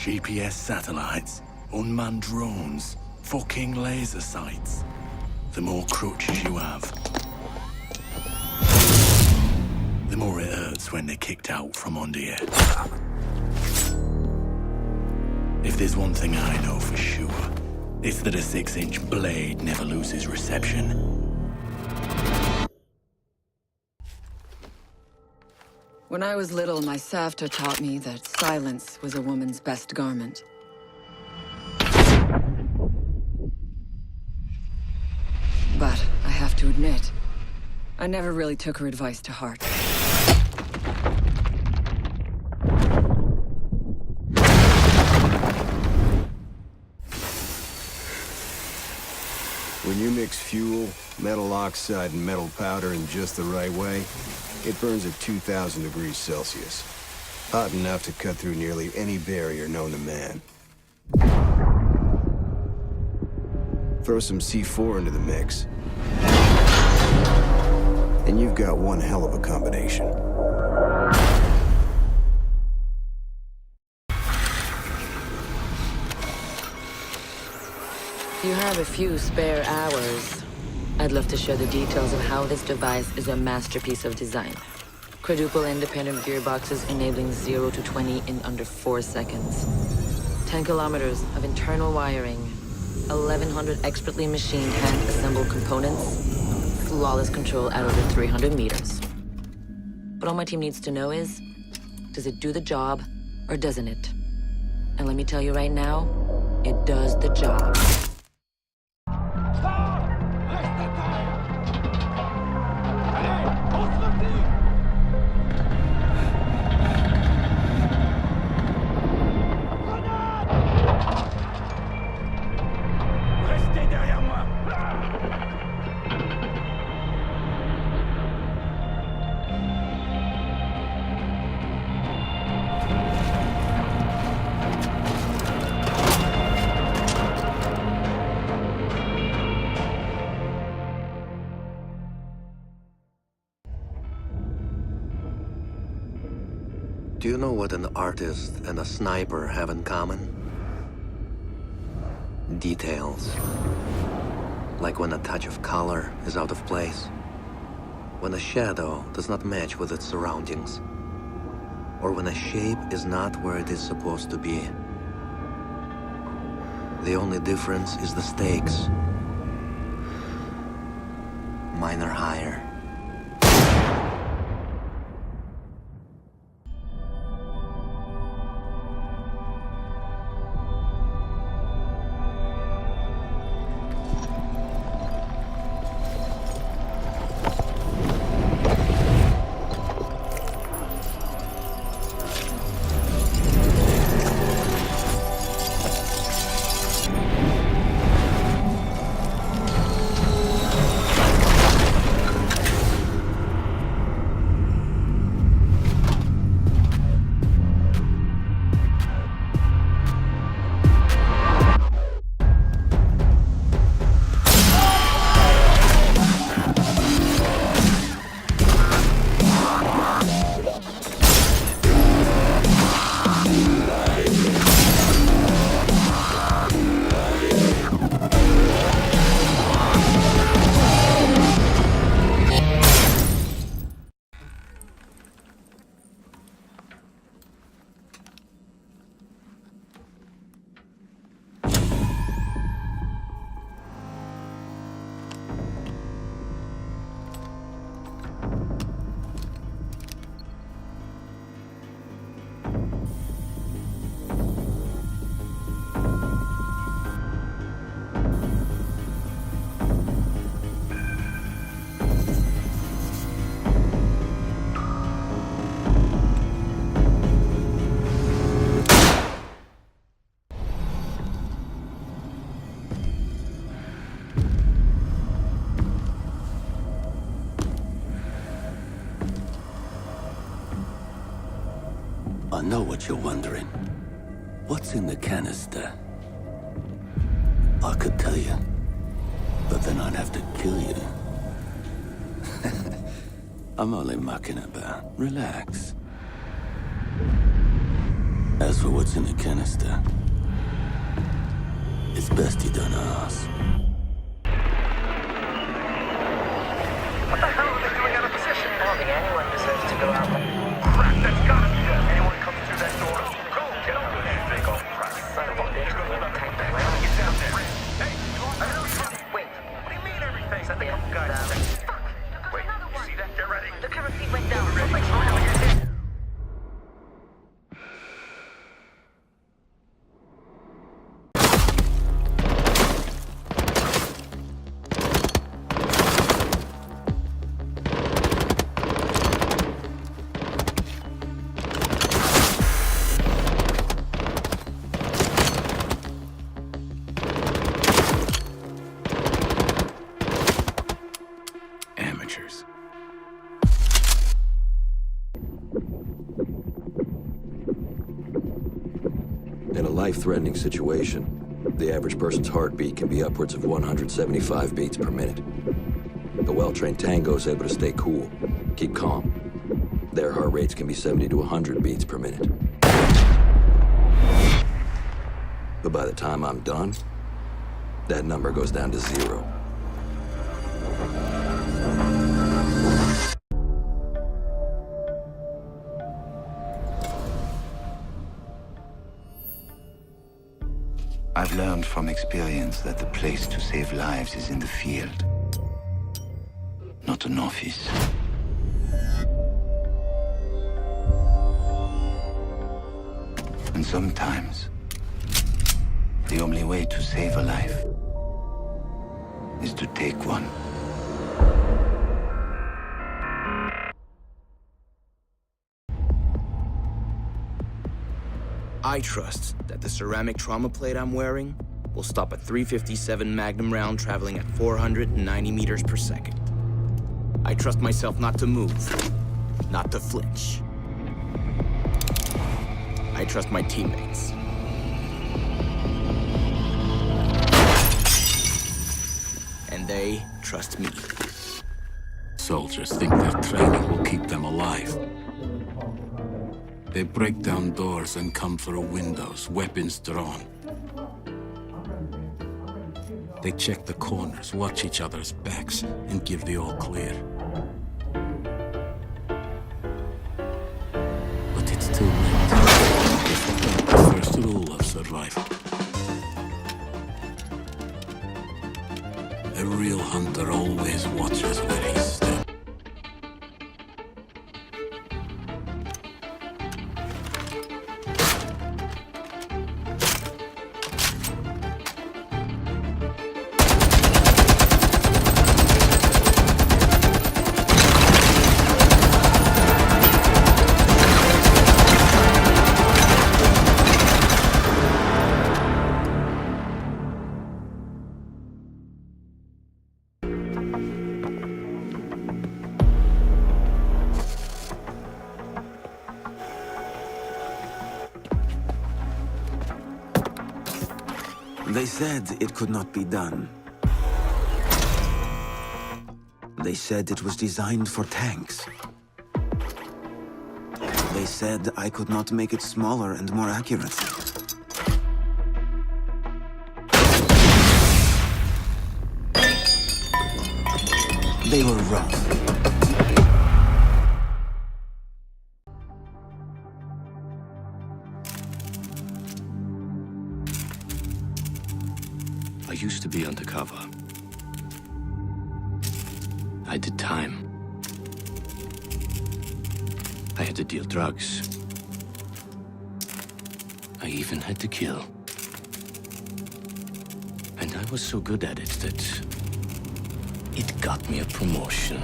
GPS satellites, unmanned drones, fucking laser sights. The more crutches you have, the more it hurts when they're kicked out from under you. If there's one thing I know for sure, it's that a 6-inch blade never loses reception. When I was little, my Savta taught me that silence was a woman's best garment. But I have to admit, I never really took her advice to heart. When you mix fuel, metal oxide, and metal powder in just the right way, it burns at 2,000 degrees Celsius. Hot enough to cut through nearly any barrier known to man. Throw some C4 into the mix, and you've got one hell of a combination. If you have a few spare hours, I'd love to share the details of how this device is a masterpiece of design. Quadruple independent gearboxes enabling 0 to 20 in under 4 seconds. 10 kilometers of internal wiring, 1,100 expertly machined hand-assembled components, flawless control at over 300 meters. What all my team needs to know is, does it do the job or doesn't it? And let me tell you right now, it does the job. Do you know what an artist and a sniper have in common? Details. Like when a touch of color is out of place. When a shadow does not match with its surroundings. Or when a shape is not where it is supposed to be. The only difference is the stakes. Mine are higher. I know what you're wondering. What's in the canister? I could tell you, but then I'd have to kill you. I'm only mucking about. Relax. As for what's in the canister, it's best you don't ask. What the hell are they doing out of position? I don't think anyone deserves to go out. Crap, that's gotta be it. Anyone comes through that door, go get them. They go, crap. Son of a bitch, we have to type that Get down there. Hey, I know something. Wait, what do you mean everything? Send the couple guys to say, fuck. Wait, you see that? Get ready. The camera feed went down. Ready. Like, oh, you're dead. Amateurs. In a life-threatening situation, the average person's heartbeat can be upwards of 175 beats per minute. The well-trained tango is able to stay cool, keep calm. Their heart rates can be 70 to 100 beats per minute. But by the time I'm done, that number goes down to 0. I've learned from experience that the place to save lives is in the field, not an office. And sometimes, the only way to save a life is to take one. I trust that the ceramic trauma plate I'm wearing will stop a .357 Magnum round traveling at 490 meters per second. I trust myself not to move, not to flinch. I trust my teammates. And they trust me. Soldiers think their training will keep them alive. They break down doors and come through windows, weapons drawn. They check the corners, watch each other's backs, and give the all clear. But it's too late. The first rule of survival. A real hunter always watches where he steps. They said it could not be done. They said it was designed for tanks. They said I could not make it smaller and more accurate. They were wrong. I used to be undercover. I did time. I had to deal drugs. I even had to kill. And I was so good at it that it got me a promotion.